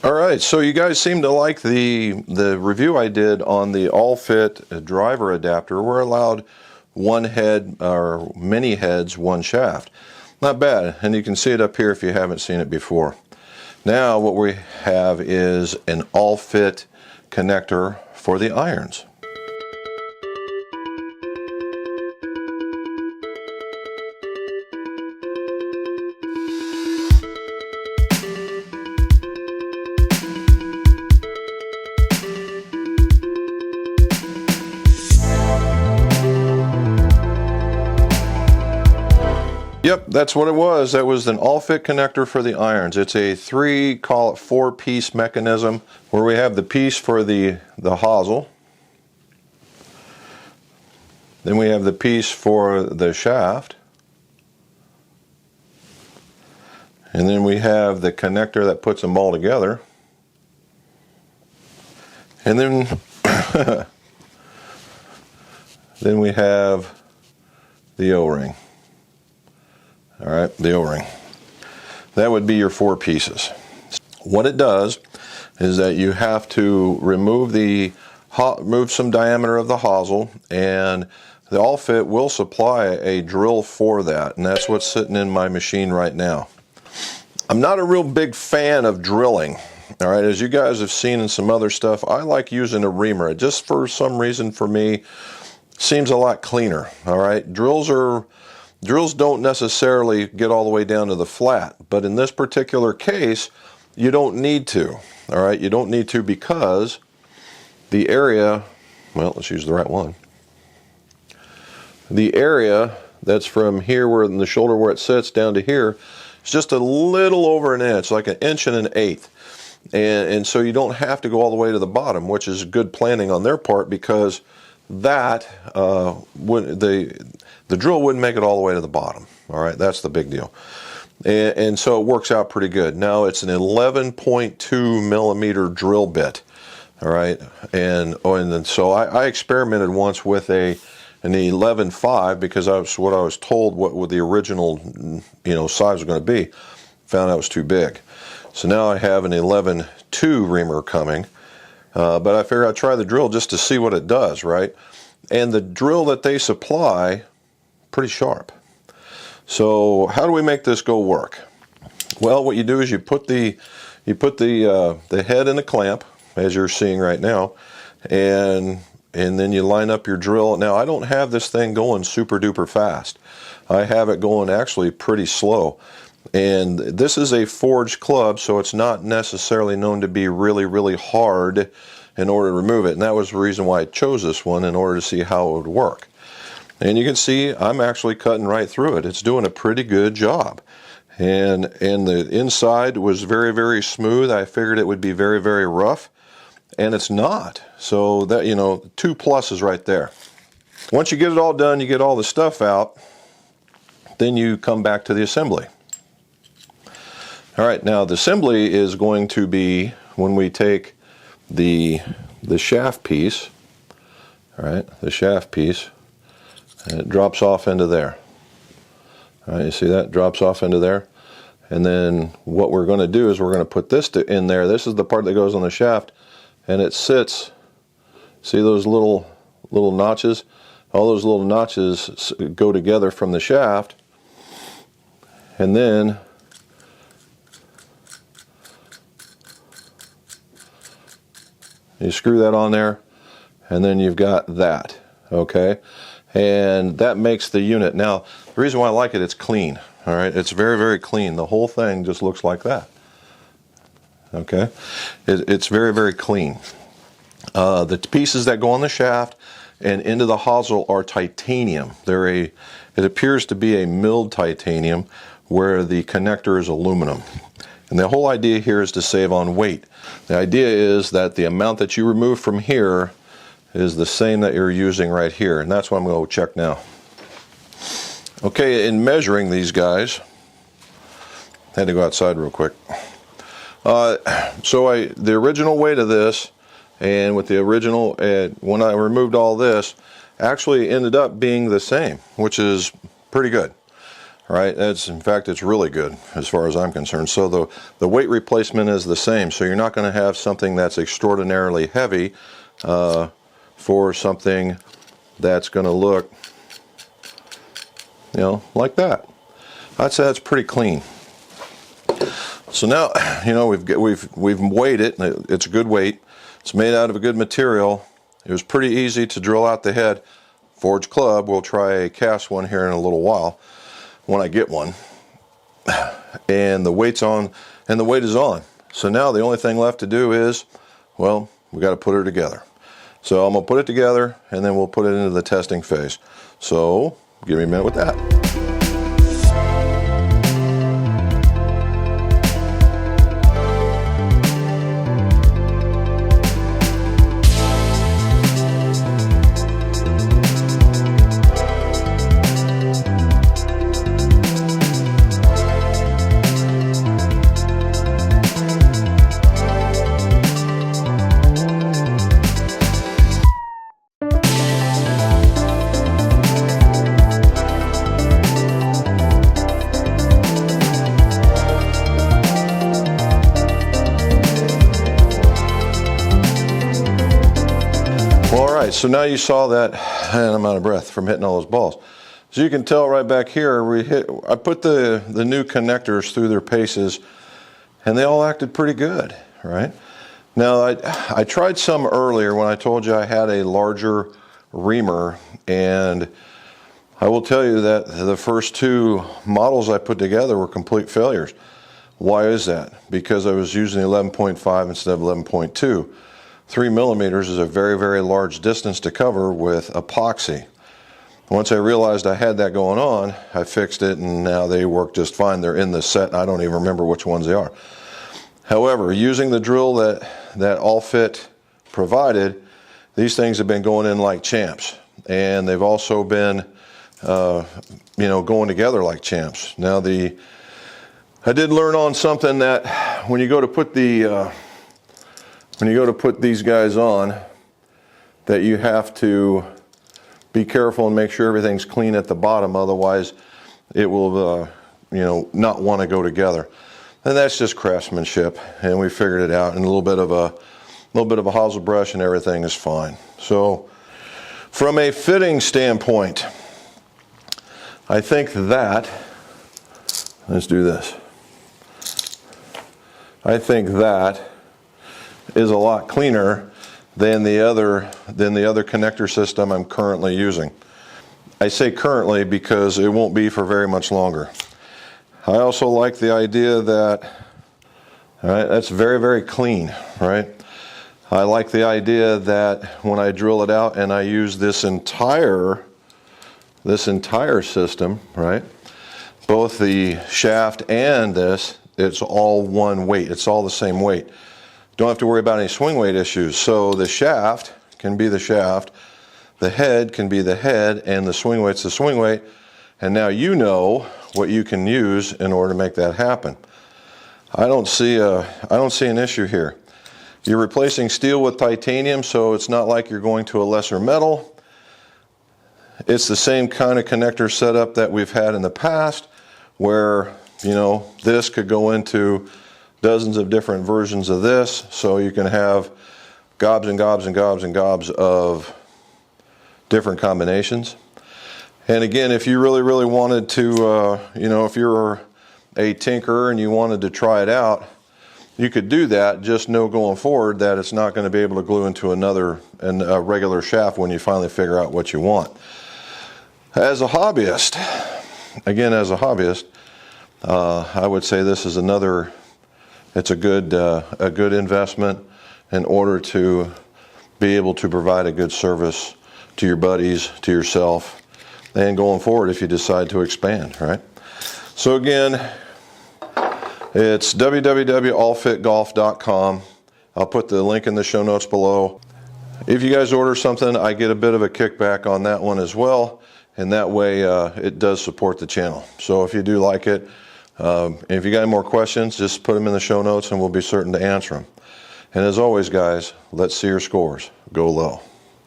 All right, so you guys seem to like the review I did on the All-Fit driver adapter. We're allowed one head or many heads, one shaft. Not bad, and you can see it up here if you haven't seen it before. Now what we have is an All-Fit connector for the irons. Yep, that's what it was. That was an All-Fit connector for the irons. It's a four-piece mechanism where we have the piece for the hosel. Then we have the piece for the shaft. And then we have the connector that puts them all together. And then then we have the O-ring. All right, the O-ring. That would be your four pieces. What it does is that you have to remove some diameter of the hosel, and the All-Fit will supply a drill for that, and that's what's sitting in my machine right now. I'm not a real big fan of drilling. All right, as you guys have seen in some other stuff, I like using a reamer. It just for some reason for me seems a lot cleaner. All right, Drills don't necessarily get all the way down to the flat, but in this particular case, you don't need to. All right, you don't need to because the area, well, let's use the right one. The area that's from here, where in the shoulder where it sits, down to here, is just a little over an inch, like 1.125 inches. And so you don't have to go all the way to the bottom, which is good planning on their part, because that the drill wouldn't make it all the way to the bottom. All right, that's the big deal. And so it works out pretty good. Now it's an 11.2 millimeter drill bit. All right, and so I experimented once with an 11.5 because what I was told what the original size was going to be. Found out it was too big. So now I have an 11.2 reamer coming. But I figured I'd try the drill just to see what it does, right? And the drill that they supply, pretty sharp. So how do we make this go work? Well, what you do is you put the head in a clamp, as you're seeing right now, and then you line up your drill. Now I don't have this thing going super duper fast. I have it going actually pretty slow. And this is a forged club, so it's not necessarily known to be really, really hard in order to remove it. And that was the reason why I chose this one, in order to see how it would work. And you can see I'm actually cutting right through it. It's doing a pretty good job. And the inside was very, very smooth. I figured it would be very, very rough, and it's not. So that, two pluses right there. Once you get it all done, you get all the stuff out, then you come back to the assembly. All right, now the assembly is going to be when we take the shaft piece, all right, the shaft piece, and it drops off into there. All right, you see that drops off into there, and then what we're going to do is we're going to put this in there. This is the part that goes on the shaft, and it sits. See those little notches? All those little notches go together from the shaft, and then you screw that on there, and then you've got that, okay? And that makes the unit. Now, the reason why I like it, it's clean, all right? It's very, very clean. The whole thing just looks like that, okay? It's very, very clean. The pieces that go on the shaft and into the hosel are titanium. It appears to be a milled titanium, where the connector is aluminum. And the whole idea here is to save on weight. The idea is that the amount that you remove from here is the same that you're using right here, and that's what I'm going to check now. Okay, in measuring these guys, I had to go outside real quick. The original weight of this, and with the original, when I removed all this, actually ended up being the same, which is pretty good. right? In fact, it's really good as far as I'm concerned. So the weight replacement is the same. So you're not going to have something that's extraordinarily heavy for something that's going to look, you know, like that. I'd say that's pretty clean. So now, you know, we've weighed it. It's a good weight. It's made out of a good material. It was pretty easy to drill out the head. Forge Club, we'll try a cast one here in a little while when I get one. And the weight's on, and the weight is on. So now the only thing left to do is, well, we got to put her together. So I'm going to put it together, and then we'll put it into the testing phase. So give me a minute with that. So now you saw that, and I'm out of breath from hitting all those balls. So you can tell right back here, I put the new connectors through their paces, and they all acted pretty good, right? Now, I tried some earlier when I told you I had a larger reamer, and I will tell you that the first two models I put together were complete failures. Why is that? Because I was using 11.5 instead of 11.2. 3 millimeters is a very, very large distance to cover with epoxy. Once I realized I had that going on, I fixed it, and now they work just fine. They're in the set. I don't even remember which ones they are. However, using the drill that All-Fit provided, these things have been going in like champs, and they've also been, you know, going together like champs. Now, I did learn on something that when you go to put these guys on, that you have to be careful and make sure everything's clean at the bottom, otherwise it will you know, not want to go together. And that's just craftsmanship, and we figured it out, and a little bit of a hosel brush and everything is fine. So from a fitting standpoint, I think that, let's do this. I think that is a lot cleaner than the other connector system I'm currently using. I say currently because it won't be for very much longer. I also like the idea that, all right, that's very, very clean, right? I like the idea that when I drill it out and I use this entire system, right? Both the shaft and this, it's all one weight. It's all the same weight. Don't have to worry about any swing weight issues. So the shaft can be the shaft, the head can be the head, and the swing weight's the swing weight. And now you know what you can use in order to make that happen. I don't see an issue here. You're replacing steel with titanium, so it's not like you're going to a lesser metal. It's the same kind of connector setup that we've had in the past, where, you know, this could go into dozens of different versions of this, so you can have gobs and gobs and gobs and gobs of different combinations. And again, if you really, really wanted to, you know, if you're a tinkerer and you wanted to try it out, you could do that. Just know going forward that it's not going to be able to glue into a regular shaft when you finally figure out what you want. As a hobbyist, I would say this is it's a good investment in order to be able to provide a good service to your buddies, to yourself, and going forward if you decide to expand, right? So again, it's www.allfitgolf.com. I'll put the link in the show notes below. If you guys order something, I get a bit of a kickback on that one as well, and that way it does support the channel. So if you do like it, if you got any more questions, just put them in the show notes and we'll be certain to answer them. And as always, guys, let's see your scores. Go low.